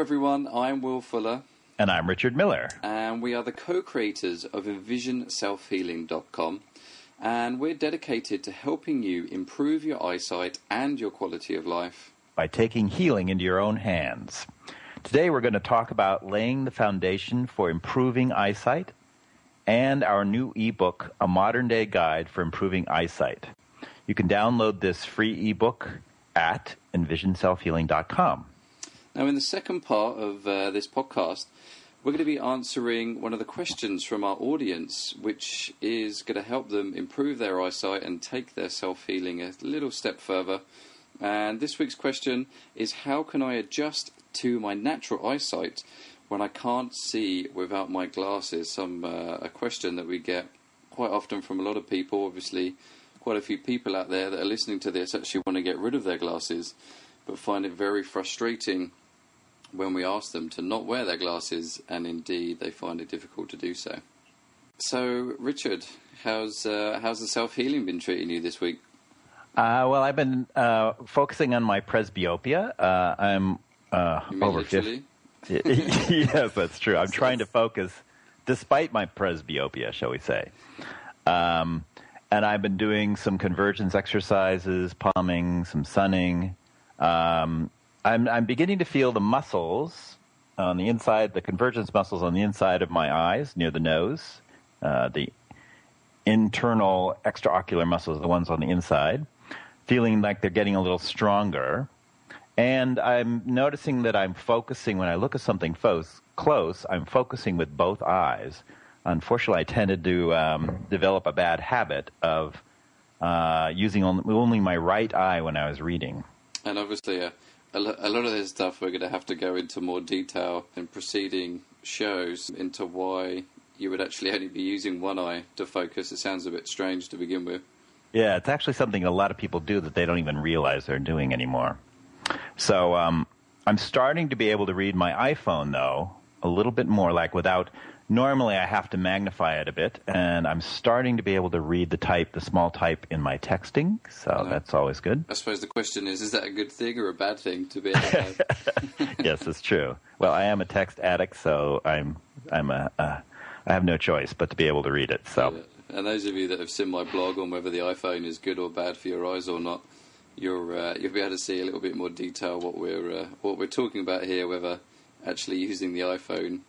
everyone, I'm Will Fuller. And I'm Richard Miller. And we are the co-creators of EnvisionSelfhealing.com. And we're dedicated to helping you improve your eyesight and your quality of life by taking healing into your own hands. Today we're going to talk about laying the foundation for improving eyesight and our new ebook, A Modern Day Guide for Improving Eyesight. You can download this free ebook at EnvisionSelfhealing.com. Now, in the second part of this podcast, we're going to be answering one of the questions from our audience, which is going to help them improve their eyesight and take their self-healing a little step further. And this week's question is, how can I adjust to my natural eyesight when I can't see without my glasses? A question that we get quite often from a lot of people. Obviously, quite a few people out there that are listening to this actually want to get rid of their glasses, but find it very frustrating when we ask them to not wear their glasses, and indeed they find it difficult to do so. So, Richard, how's the self-healing been treating you this week? Well, I've been focusing on my presbyopia. I'm over 50. Yes, that's true. I'm trying to focus despite my presbyopia, shall we say. And I've been doing some convergence exercises, palming, some sunning. I'm beginning to feel the muscles on the inside, the convergence muscles on the inside of my eyes, near the nose, the internal extraocular muscles, the ones on the inside, feeling like they're getting a little stronger. And I'm noticing that I'm focusing, when I look at something close, I'm focusing with both eyes. Unfortunately, I tended to develop a bad habit of using only my right eye when I was reading. And obviously, a lot of this stuff we're going to have to go into more detail in preceding shows into why you would actually only be using one eye to focus. It sounds a bit strange to begin with. Yeah, it's actually something a lot of people do that they don't even realize they're doing anymore. So I'm starting to be able to read my iPhone, though, a little bit more, like without... Normally, I have to magnify it a bit, and I'm starting to be able to read the small type in my texting, so that's always good. I suppose the question is that a good thing or a bad thing to be able to... Yes, it's true. Well, I am a text addict, so I have no choice but to be able to read it. So, yeah. And those of you that have seen my blog on whether the iPhone is good or bad for your eyes or not, you'll be able to see a little bit more detail what we're talking about here, whether actually using the iPhone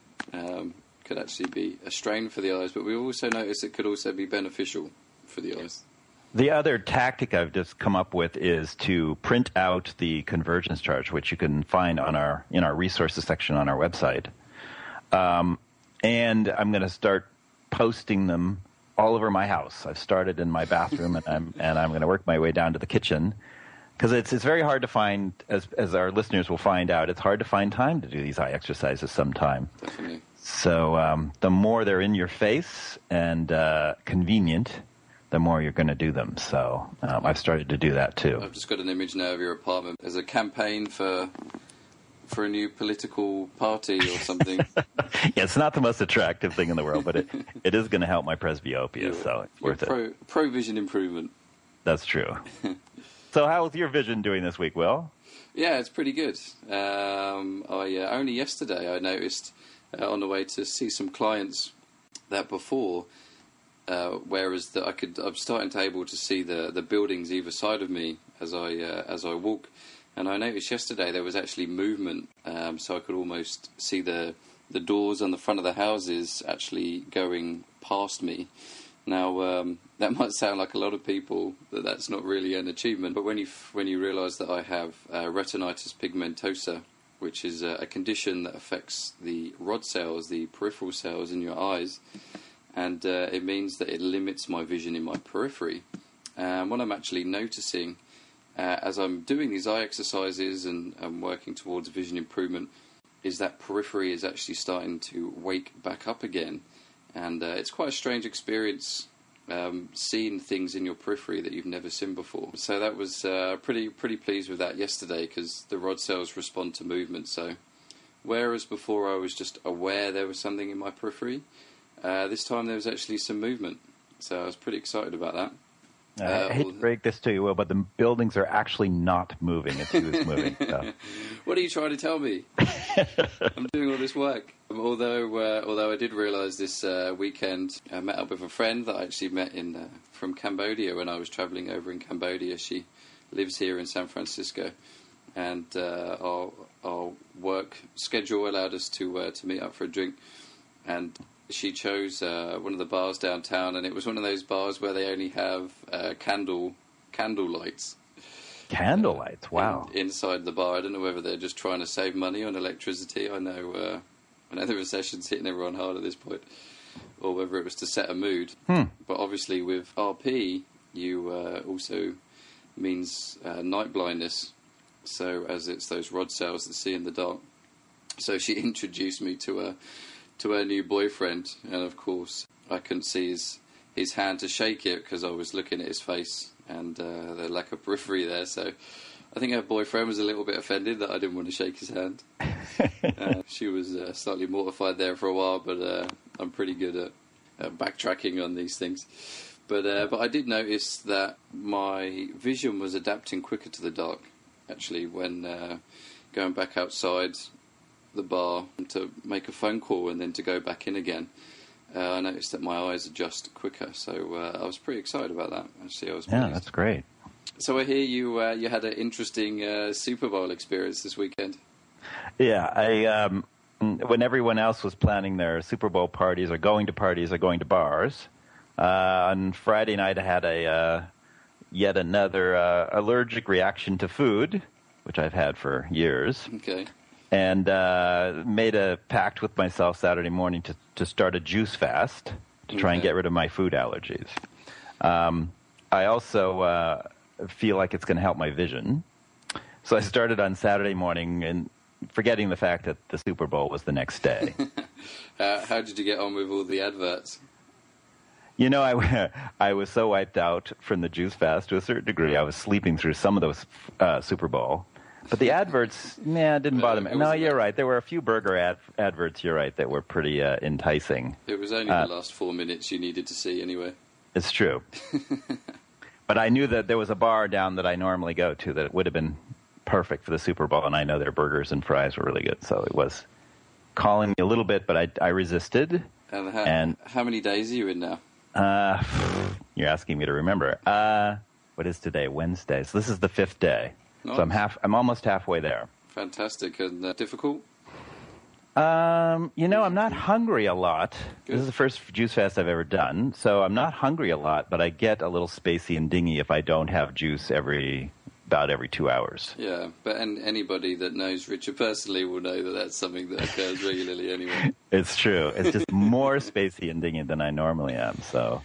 could actually be a strain for the eyes, but we also notice it could also be beneficial for the eyes. The other tactic I've just come up with is to print out the convergence charts, which you can find in our resources section on our website. And I'm going to start posting them all over my house. I've started in my bathroom, and I'm going to work my way down to the kitchen, because it's very hard to find, as our listeners will find out, it's hard to find time to do these eye exercises sometime. Definitely. So the more they're in your face and convenient, the more you're going to do them. So I've started to do that too. I've just got an image now of your apartment as a campaign for a new political party or something. Yeah, it's not the most attractive thing in the world, but it is going to help my presbyopia, so it's worth it. Pro-vision improvement. That's true. So how's your vision doing this week, Will? Yeah, it's pretty good. Only yesterday I noticed... on the way to see some clients that before, whereas I'm starting to able to see the buildings either side of me as I walk, and I noticed yesterday there was actually movement, so I could almost see the doors on the front of the houses actually going past me. Now that might sound like a lot of people that's not really an achievement, but when you realise that I have retinitis pigmentosa, which is a condition that affects the rod cells, the peripheral cells in your eyes, and it means that it limits my vision in my periphery. What I'm actually noticing as I'm doing these eye exercises and I'm working towards vision improvement is that periphery is actually starting to wake back up again. And it's quite a strange experience seeing things in your periphery that you've never seen before. So that was pretty pleased with that yesterday, because the rod cells respond to movement. So whereas before I was just aware there was something in my periphery, this time there was actually some movement. So I was pretty excited about that. I hate to break this to you, Will, but the buildings are actually not moving. It's who's moving. So. What are you trying to tell me? I'm doing all this work. Although I did realise this weekend, I met up with a friend that I actually met from Cambodia when I was travelling over in Cambodia. She lives here in San Francisco, and our work schedule allowed us to meet up for a drink, and she chose one of the bars downtown, and it was one of those bars where they only have candle lights. Candle lights, wow! Inside the bar, I don't know whether they're just trying to save money on electricity. I know the recession's hitting everyone hard at this point, or whether it was to set a mood. But obviously, with RP, you also means night blindness. So as it's those rod cells that see in the dark. So she introduced me to her new boyfriend, and of course I couldn't see his hand to shake it because I was looking at his face and the lack of periphery there. So I think her boyfriend was a little bit offended that I didn't want to shake his hand. She was slightly mortified there for a while, but I'm pretty good at backtracking on these things. But I did notice that my vision was adapting quicker to the dark, actually, when going back outside the bar to make a phone call and then to go back in again. I noticed that my eyes adjust quicker, so I was pretty excited about that. Actually, I was pleased. Yeah, that's great. So I hear you had an interesting Super Bowl experience this weekend. Yeah, when everyone else was planning their Super Bowl parties or going to bars, on Friday night I had yet another allergic reaction to food, which I've had for years. Okay. And made a pact with myself Saturday morning to start a juice fast to try and get rid of my food allergies. I also feel like it's going to help my vision. So I started on Saturday morning and forgetting the fact that the Super Bowl was the next day. How did you get on with all the adverts? You know, I was so wiped out from the juice fast to a certain degree. I was sleeping through some of those Super Bowl. But the adverts, didn't bother me. No, you're right. There were a few burger adverts, you're right, that were pretty enticing. It was only the last 4 minutes you needed to see anyway. It's true. But I knew that there was a bar down that I normally go to that would have been perfect for the Super Bowl, and I know their burgers and fries were really good. So it was calling me a little bit, but I resisted. And how many days are you in now? You're asking me to remember. What is today? Wednesday. So this is the 5th day. Nice. So I'm almost halfway there. Fantastic. And difficult? I'm not hungry a lot. Good. This is the first juice fast I've ever done, so I'm not hungry a lot, but I get a little spacey and dingy if I don't have juice about every 2 hours. Yeah, but anybody that knows Richard personally will know that that's something that occurs regularly anyway. It's true. It's just more spacey and dingy than I normally am, so...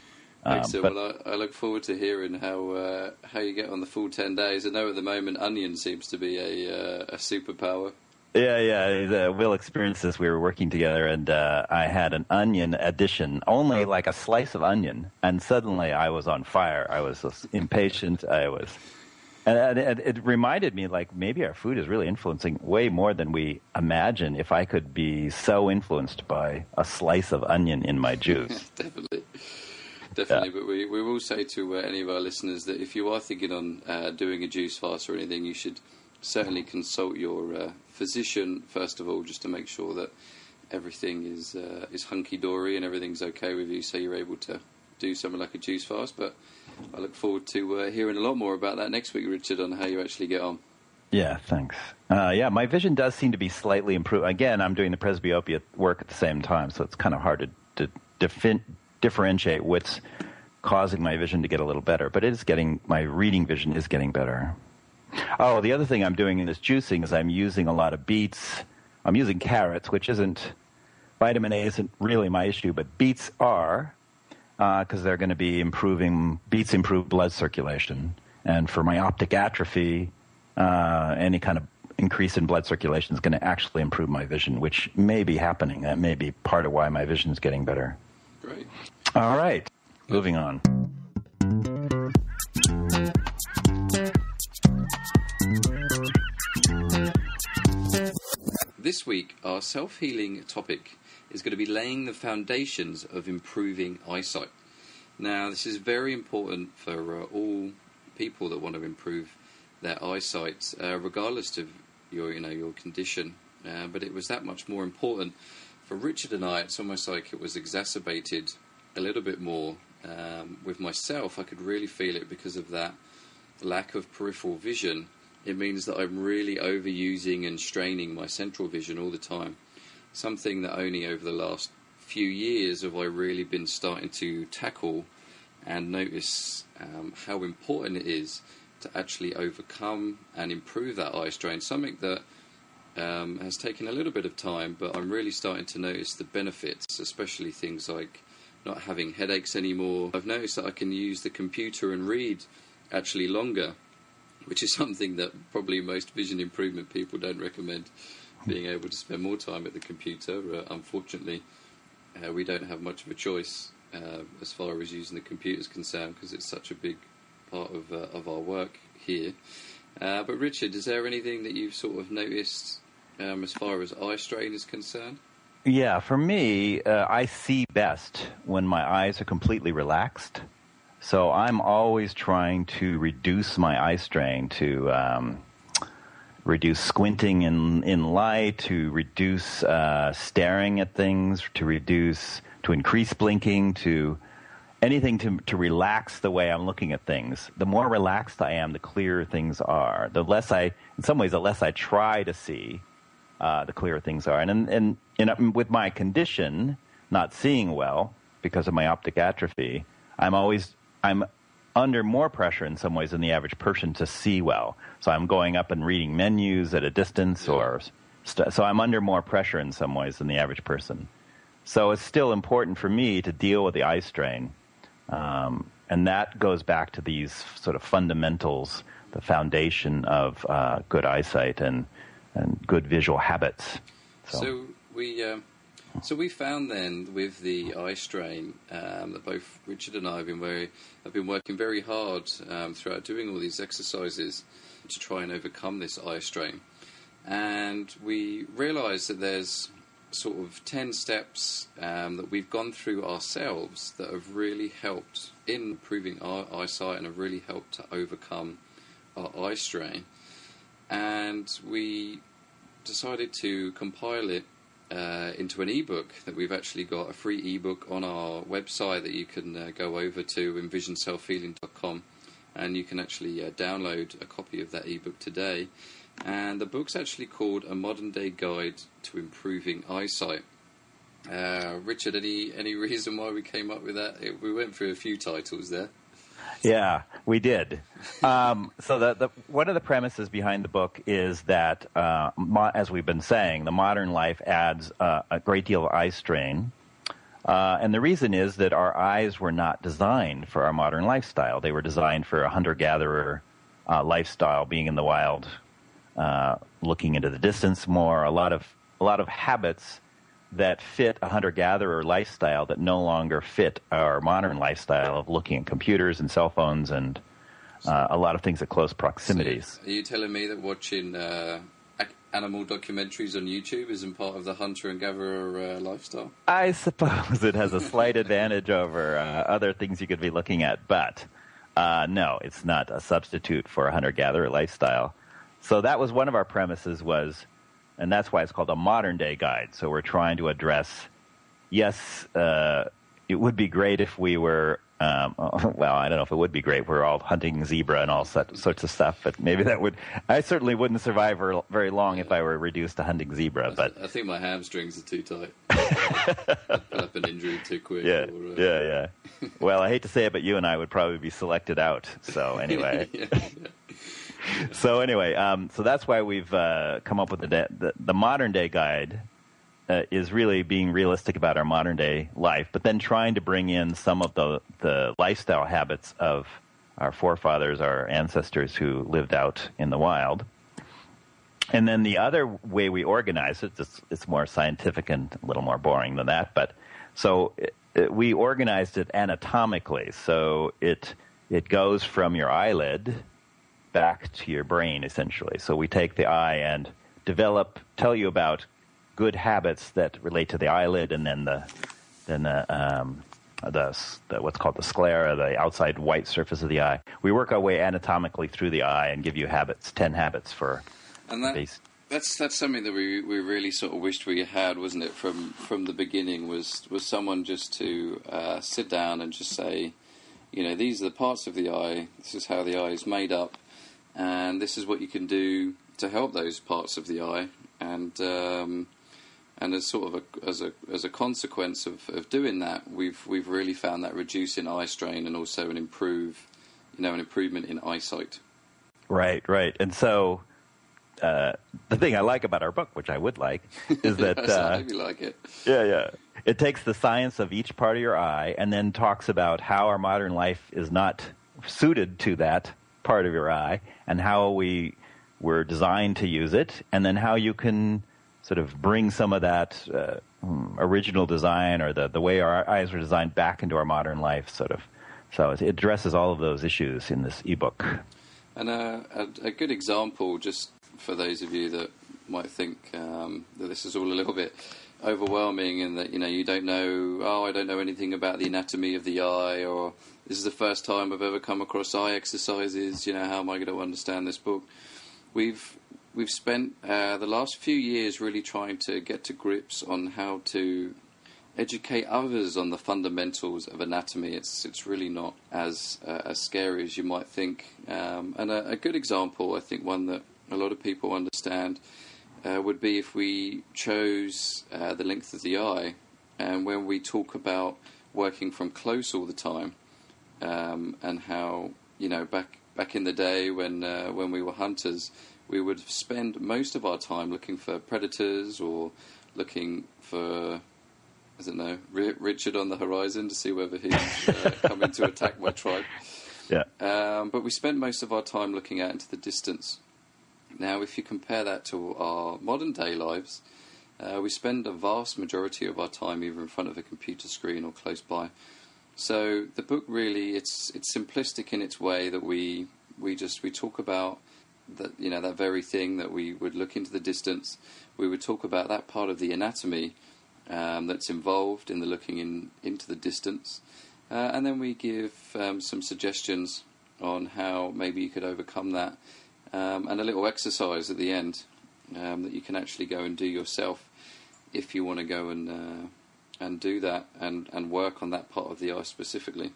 Excellent. Well, I look forward to hearing how you get on the full 10 days. I know at the moment onion seems to be a superpower. Yeah. Will experienced this. We were working together, and I had an onion addition, only like a slice of onion, and suddenly I was on fire. I was just impatient. And it reminded me, like, maybe our food is really influencing way more than we imagine. If I could be so influenced by a slice of onion in my juice. Definitely. Yeah. But we will say to any of our listeners that if you are thinking on doing a juice fast or anything, you should certainly consult your physician first of all, just to make sure that everything is hunky-dory and everything's okay with you, so you're able to do something like a juice fast. But I look forward to hearing a lot more about that next week, Richard, on how you actually get on. Yeah, thanks. My vision does seem to be slightly improved. Again, I'm doing the presbyopia work at the same time, so it's kind of hard to differentiate what's causing my vision to get a little better, but my reading vision is getting better. Oh, the other thing I'm doing in this juicing is I'm using a lot of beets. I'm using carrots, which vitamin A isn't really my issue, but beets are, because they're going to be beets improve blood circulation. And for my optic atrophy, any kind of increase in blood circulation is going to actually improve my vision, which may be happening. That may be part of why my vision is getting better. Great. All right. Moving on. This week, our self-healing topic is going to be laying the foundations of improving eyesight. Now, this is very important for all people that want to improve their eyesight, regardless of your condition. But it was that much more important for Richard and I. It's almost like it was exacerbated a little bit more with myself. I could really feel it because of that lack of peripheral vision. It means that I'm really overusing and straining my central vision all the time. Something that only over the last few years have I really been starting to tackle and notice how important it is to actually overcome and improve that eye strain. Something that has taken a little bit of time, but I'm really starting to notice the benefits, especially things like not having headaches anymore. I've noticed that I can use the computer and read actually longer, which is something that probably most vision improvement people don't recommend, being able to spend more time at the computer. Unfortunately, we don't have much of a choice as far as using the computer is concerned, because it's such a big part of our work here. But Richard, is there anything that you've sort of noticed as far as eye strain is concerned? Yeah, for me, I see best when my eyes are completely relaxed. So I'm always trying to reduce my eye strain, to reduce squinting in light, to reduce staring at things, to increase blinking, to anything to relax the way I'm looking at things. The more relaxed I am, the clearer things are. The less I try to see, the clearer things are. And with my condition, not seeing well because of my optic atrophy, I'm under more pressure in some ways than the average person to see well. So I'm going up and reading menus at a distance, so I'm under more pressure in some ways than the average person. So it's still important for me to deal with the eye strain. And that goes back to these sort of fundamentals, the foundation of good eyesight and good visual habits. So we found then with the eye strain that both Richard and I have been working very hard throughout doing all these exercises to try and overcome this eye strain. And we realised that there's sort of 10 steps that we've gone through ourselves that have really helped in improving our eyesight and have really helped to overcome our eye strain. And we decided to compile it into an ebook. That we've actually got a free ebook on our website that you can go over to envisionselfhealing.com, and you can actually download a copy of that ebook today. And the book's actually called A Modern Day Guide to Improving Eyesight. Richard, any reason why we came up with that? We went through a few titles there. Yeah, we did. So one of the premises behind the book is that, as we've been saying, the modern life adds a great deal of eye strain. And the reason is that our eyes were not designed for our modern lifestyle. They were designed for a hunter-gatherer lifestyle, being in the wild, looking into the distance more, a lot of habits that fit a hunter-gatherer lifestyle that no longer fit our modern lifestyle of looking at computers and cell phones and a lot of things at close proximities. So are you telling me that watching animal documentaries on YouTube isn't part of the hunter and gatherer lifestyle? I suppose it has a slight advantage over other things you could be looking at, but no, it's not a substitute for a hunter-gatherer lifestyle. So that was one of our premises and that's why it's called a modern-day guide. So we're trying to address, yes, it would be great if we were, well, I don't know if it would be great. We're all hunting zebra and all sorts of stuff, but maybe I certainly wouldn't survive very long if I were reduced to hunting zebra. But I think my hamstrings are too tight. I'd put up an injury too quick. Yeah. Well, I hate to say it, but you and I would probably be selected out. So anyway. Yeah. So anyway, so that's why we've come up with the modern day guide is really being realistic about our modern day life, but then trying to bring in some of the lifestyle habits of our forefathers, our ancestors who lived out in the wild. And then the other way we organize it, it's more scientific and a little more boring than that, but so we organized it anatomically. So it goes from your eyelid back to your brain, essentially. So we take the eye and tell you about good habits that relate to the eyelid, and then the what's called the sclera, the outside white surface of the eye. We work our way anatomically through the eye and give you 10 habits for base. That's something that we really sort of wished we had, wasn't it? From the beginning, was someone just to sit down and just say, these are the parts of the eye. This is how the eye is made up, and this is what you can do to help those parts of the eye. And as sort of as a consequence of doing that, we've really found that reducing eye strain and also an improvement in eyesight. Right. And so. The thing I like about our book, which I would like, is that maybe like it. Yeah. It takes the science of each part of your eye and then talks about how our modern life is not suited to that part of your eye and how we were designed to use it, and then how you can sort of bring some of that original design or the way our eyes were designed back into our modern life, sort of. So it addresses all of those issues in this ebook. And a good example, just for those of you that might think that this is all a little bit overwhelming and that, you don't know, I don't know anything about the anatomy of the eye, or this is the first time I've ever come across eye exercises, how am I going to understand this book? We've spent the last few years really trying to get to grips on how to educate others on the fundamentals of anatomy. It's really not as scary as you might think. And a good example, I think one that a lot of people understand, would be if we chose the length of the eye, and when we talk about working from close all the time, and how back in the day when we were hunters, we would spend most of our time looking for predators or looking for, I don't know, Richard on the horizon to see whether he's coming to attack my tribe. Yeah. But we spent most of our time looking out into the distance. Now, if you compare that to our modern day lives, we spend a vast majority of our time either in front of a computer screen or close by. So the book really, it's simplistic in its way that we talk about that very thing, that we would look into the distance. We would talk about that part of the anatomy that's involved in the looking into the distance, and then we give some suggestions on how maybe you could overcome that. And a little exercise at the end that you can actually go and do yourself if you want to go and do that and work on that part of the eye specifically.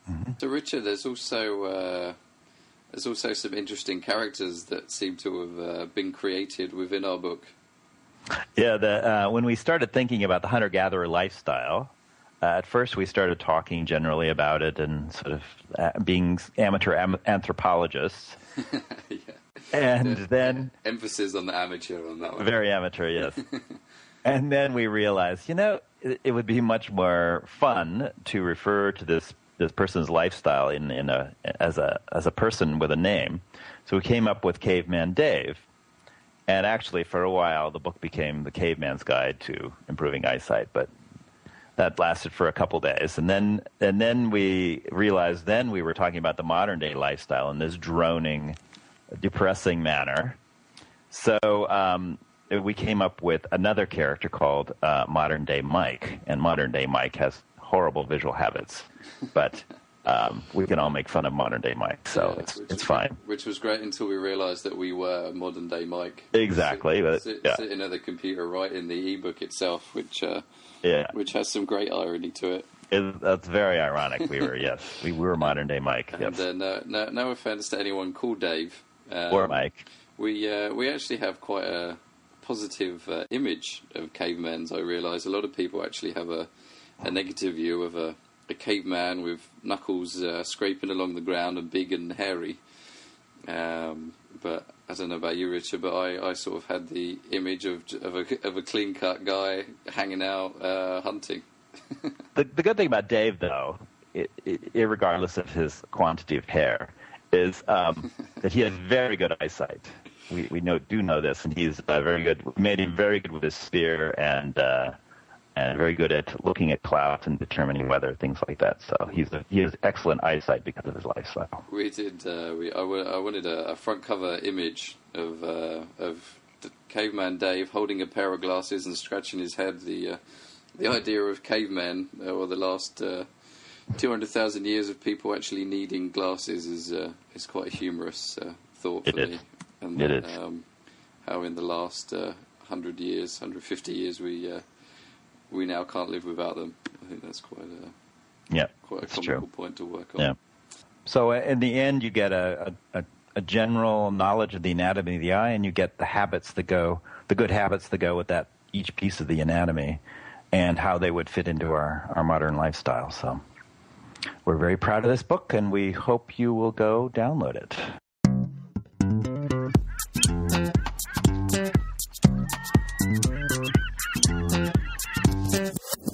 Mm-hmm. So, Richard, there's also some interesting characters that seem to have been created within our book. Yeah, when we started thinking about the hunter-gatherer lifestyle, at first we started talking generally about it and sort of being amateur anthropologists. Yeah. And then... Emphasis on the amateur on that one. Very amateur, yes. And then we realized, it would be much more fun to refer to this person's lifestyle as a person with a name. So we came up with Caveman Dave. And actually, for a while, the book became the Caveman's Guide to Improving Eyesight, but that lasted for a couple days. And then we realized we were talking about the modern day lifestyle in this droning, depressing manner. So we came up with another character called ModernDay Mike, and ModernDay Mike has horrible visual habits, but we can all make fun of ModernDay Mike, so it's fine. Which was great until we realized that we were ModernDay Mike. Exactly. Sitting at the computer writing the ebook itself, which has some great irony to it. That's very ironic. We were ModernDay Mike. And no offense to anyone called Dave. Or Mike. We actually have quite a positive image of cavemen. I realise a lot of people actually have a negative view of a caveman with knuckles scraping along the ground and big and hairy. But I don't know about you, Richard, but I sort of had the image of a clean-cut guy hanging out hunting. The good thing about Dave, though, irregardless of his quantity of hair, is that he has very good eyesight. We do know this, and he's very good. We made him very good with his spear and very good at looking at clouds and determining weather, things like that. So he has excellent eyesight because of his lifestyle. We did. I wanted a front cover image of the Caveman Dave holding a pair of glasses and scratching his head. The idea of cavemen, or the last 200,000 years of people actually needing glasses is quite a humorous thought for me. And it is. How in the last 100 years, 150 years, we now can't live without them. I think that's quite a comical point to work on. Yeah. So in the end, you get a general knowledge of the anatomy of the eye, and you get the good habits that go with that each piece of the anatomy, and how they would fit into our modern lifestyle. So we're very proud of this book, and we hope you will go download it.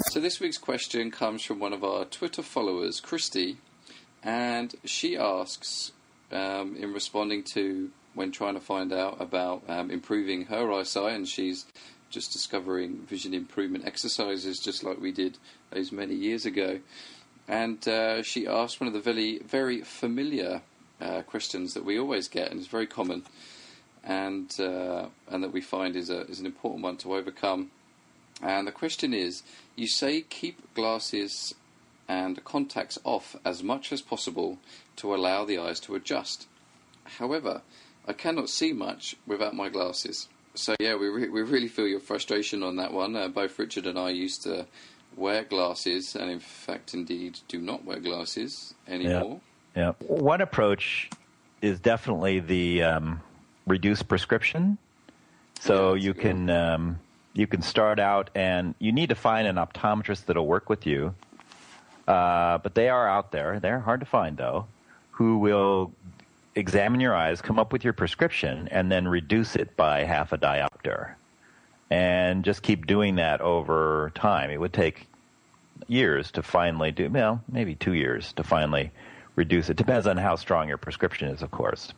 So this week's question comes from one of our Twitter followers, Christie, and she asks, in responding to when trying to find out about improving her eyesight, and she's just discovering vision improvement exercises just like we did those many years ago. And she asked one of the very, very familiar questions that we always get, and it's very common, and that we find is an important one to overcome. And the question is, you say keep glasses and contacts off as much as possible to allow the eyes to adjust. However, I cannot see much without my glasses. So yeah, we really feel your frustration on that one. Both Richard and I used to wear glasses, and in fact, indeed, do not wear glasses anymore. Yeah. One approach is definitely the reduced prescription. So you can start out, and you need to find an optometrist that'll work with you. But they are out there. They're hard to find, though, who will examine your eyes, come up with your prescription, and then reduce it by half a diopter. And just keep doing that over time. It would take years to finally maybe 2 years to finally reduce it. Depends on how strong your prescription is, of course.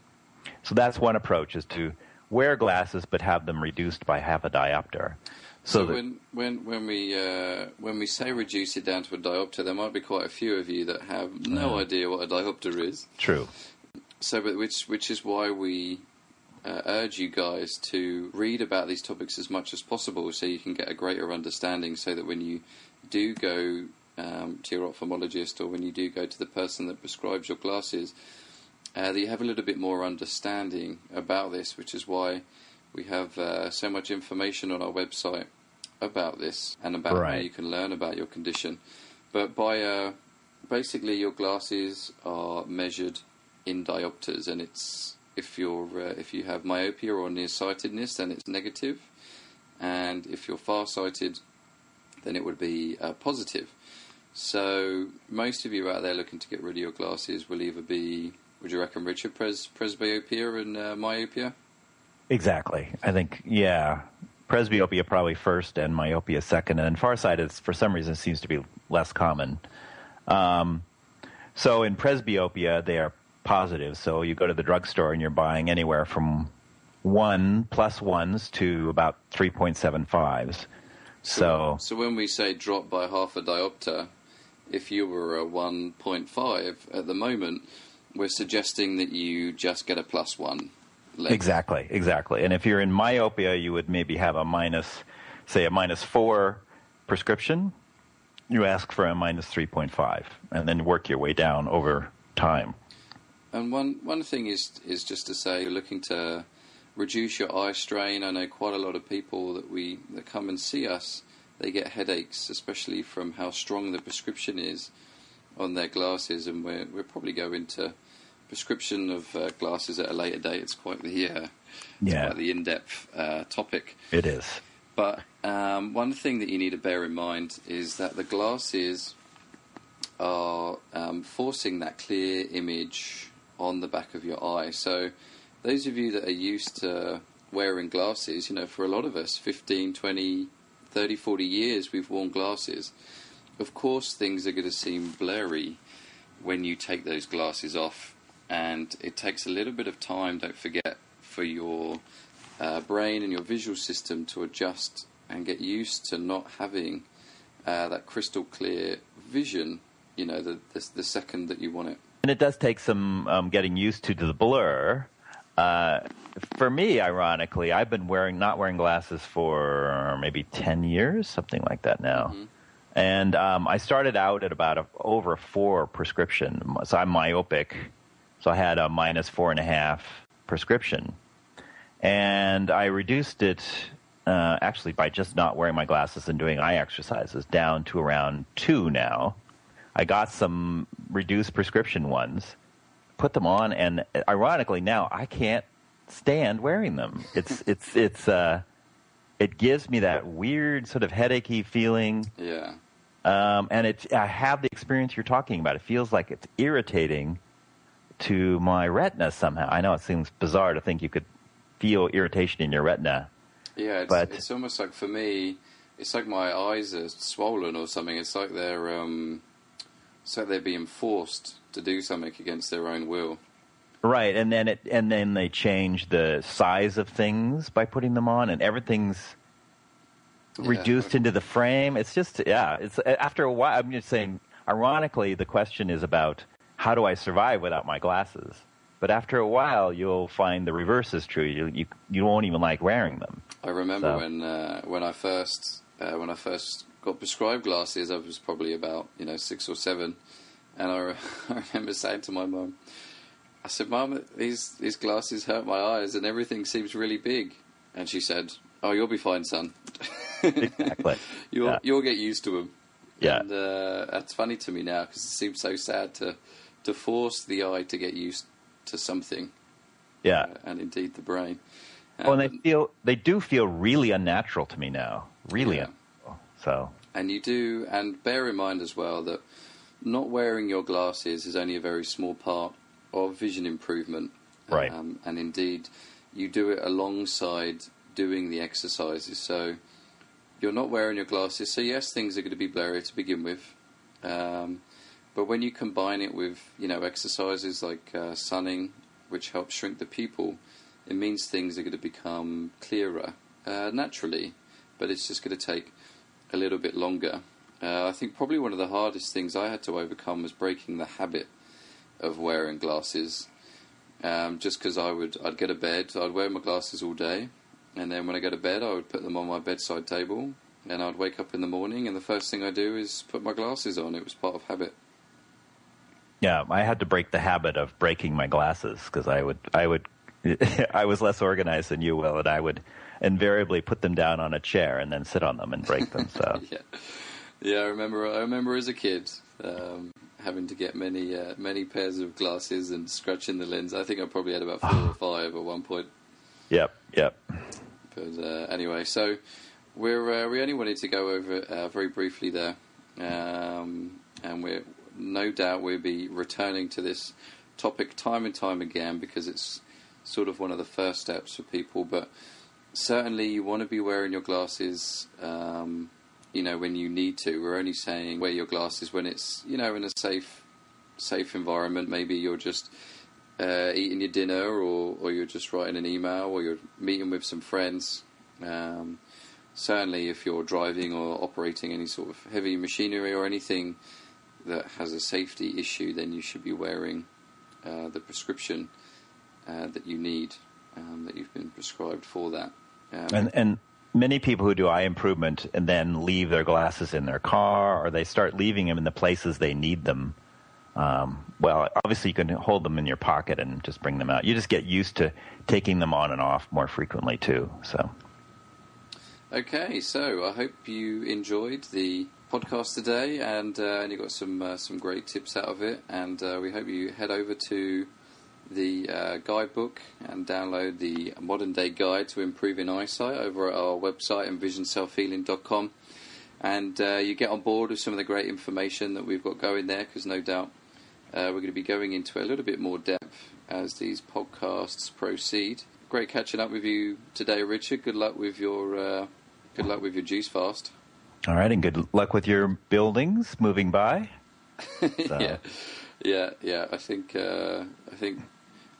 So that's one approach, is to wear glasses but have them reduced by half a diopter. So when we say reduce it down to a diopter, there might be quite a few of you that have no idea what a diopter is. True. So, but which is why we urge you guys to read about these topics as much as possible, so you can get a greater understanding. So that when you do go to your ophthalmologist, or when you do go to the person that prescribes your glasses, that you have a little bit more understanding about this. Which is why we have so much information on our website about this, and about how you can learn about your condition. But basically your glasses are measured in diopters, and it's if you have myopia or nearsightedness, then it's negative, and if you're farsighted, then it would be positive. So most of you out there looking to get rid of your glasses will either be, would you reckon, Richard, presbyopia and myopia? Exactly. I think, presbyopia probably first and myopia second, and farsighted, for some reason, seems to be less common. So in presbyopia, they are positive. So you go to the drugstore and you're buying anywhere from 1+1s to about 3.75s. So when we say drop by half a diopter, if you were a 1.5 at the moment, we're suggesting that you just get a +1. Exactly. And if you're in myopia, you would maybe have a -4 prescription. You ask for a -3.5, and then work your way down over time. And one thing is just to say, you're looking to reduce your eye strain. I know quite a lot of people that come and see us, they get headaches, especially from how strong the prescription is on their glasses, and we'll probably go into prescription of glasses at a later date. It's quite the quite the in-depth topic. It is. But one thing that you need to bear in mind is that the glasses are forcing that clear image on the back of your eye. So those of you that are used to wearing glasses, for a lot of us, 15, 20, 30, 40 years we've worn glasses. Of course things are going to seem blurry when you take those glasses off. And it takes a little bit of time, don't forget, for your brain and your visual system to adjust and get used to not having that crystal clear vision, the second that you want it. And it does take some getting used to the blur. For me, ironically, I've been not wearing glasses for maybe 10 years, something like that now. Mm-hmm. And I started out at about over 4 prescription. So I'm myopic. So I had a -4.5 prescription. And I reduced it actually by just not wearing my glasses and doing eye exercises down to around 2 now. I got some reduced prescription ones, put them on, and ironically now I can't stand wearing them. It gives me that weird sort of headachy feeling. Yeah. And I have the experience you're talking about. It feels like it's irritating to my retina somehow. I know it seems bizarre to think you could feel irritation in your retina. Yeah, it's almost like, for me, it's like my eyes are swollen or something. It's like they're being forced to do something against their own will. Right, and then they change the size of things by putting them on, and everything's reduced into the frame. It's just, it's after a while. I'm just saying, ironically, the question is about how do I survive without my glasses? But after a while, you'll find the reverse is true. You won't even like wearing them. I remember when I first got prescribed glasses, I was probably about 6 or 7, and I remember saying to my mum, I said, "Mum, these glasses hurt my eyes, and everything seems really big." And she said, "Oh, you'll be fine, son. Exactly. You'll get used to them." Yeah. And that's funny to me now, because it seems so sad to force the eye to get used to something. Yeah. And indeed the brain. And they do feel really unnatural to me now. Really unnatural. So. And you do, and bear in mind as well that not wearing your glasses is only a very small part of vision improvement. Right. And indeed, you do it alongside doing the exercises. So you're not wearing your glasses. So yes, things are going to be blurry to begin with. But when you combine it with, exercises like sunning, which helps shrink the pupil, it means things are going to become clearer naturally. But it's just going to take a little bit longer. I think probably one of the hardest things I had to overcome was breaking the habit of wearing glasses. Just because I'd get to bed, I'd wear my glasses all day, and then when I go to bed, I would put them on my bedside table, and I'd wake up in the morning, and the first thing I do is put my glasses on. It was part of habit. Yeah, I had to break the habit of breaking my glasses because I was less organized than you, Will, and I would invariably put them down on a chair and then sit on them and break them. So yeah, I remember as a kid having to get many pairs of glasses and scratching the lens. I think I probably had about 4 or 5 at one point. Yep. But anyway, so we only wanted to go over it very briefly there, and we're no doubt we'll be returning to this topic time and time again because it's sort of one of the first steps for people. But certainly you want to be wearing your glasses, when you need to. We're only saying wear your glasses when it's, in a safe environment. Maybe you're just eating your dinner, or you're just writing an email, or you're meeting with some friends. Certainly if you're driving or operating any sort of heavy machinery or anything that has a safety issue, then you should be wearing the prescription that you need, that you've been prescribed for that. And many people who do eye improvement and then leave their glasses in their car, or they start leaving them in the places they need them. Well, obviously you can hold them in your pocket and just bring them out. You just get used to taking them on and off more frequently too. So. Okay, so I hope you enjoyed the podcast today, and you got some great tips out of it. And we hope you head over to the guidebook and download the ModernDay guide to improving eyesight over at our website, envisionselfhealing.com. And you get on board with some of the great information that we've got going there, because no doubt we're going to be going into it a little bit more depth as these podcasts proceed. Great catching up with you today, Richard. Good luck with your juice fast. All right, and good luck with your buildings moving by. So. Yeah. I think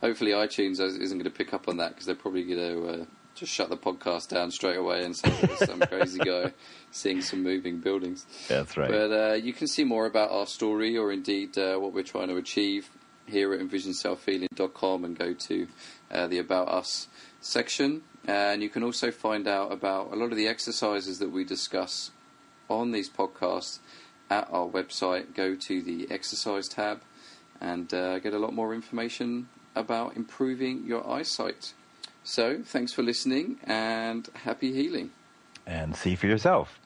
hopefully iTunes isn't going to pick up on that, because they're probably going to just shut the podcast down straight away and say there's some crazy guy seeing some moving buildings. That's right. But you can see more about our story, or indeed what we're trying to achieve, here at envisionselfhealing.com, and go to the About Us section. And you can also find out about a lot of the exercises that we discuss on these podcasts at our website. Go to the exercise tab and get a lot more information about improving your eyesight. So, thanks for listening and happy healing. And see for yourself.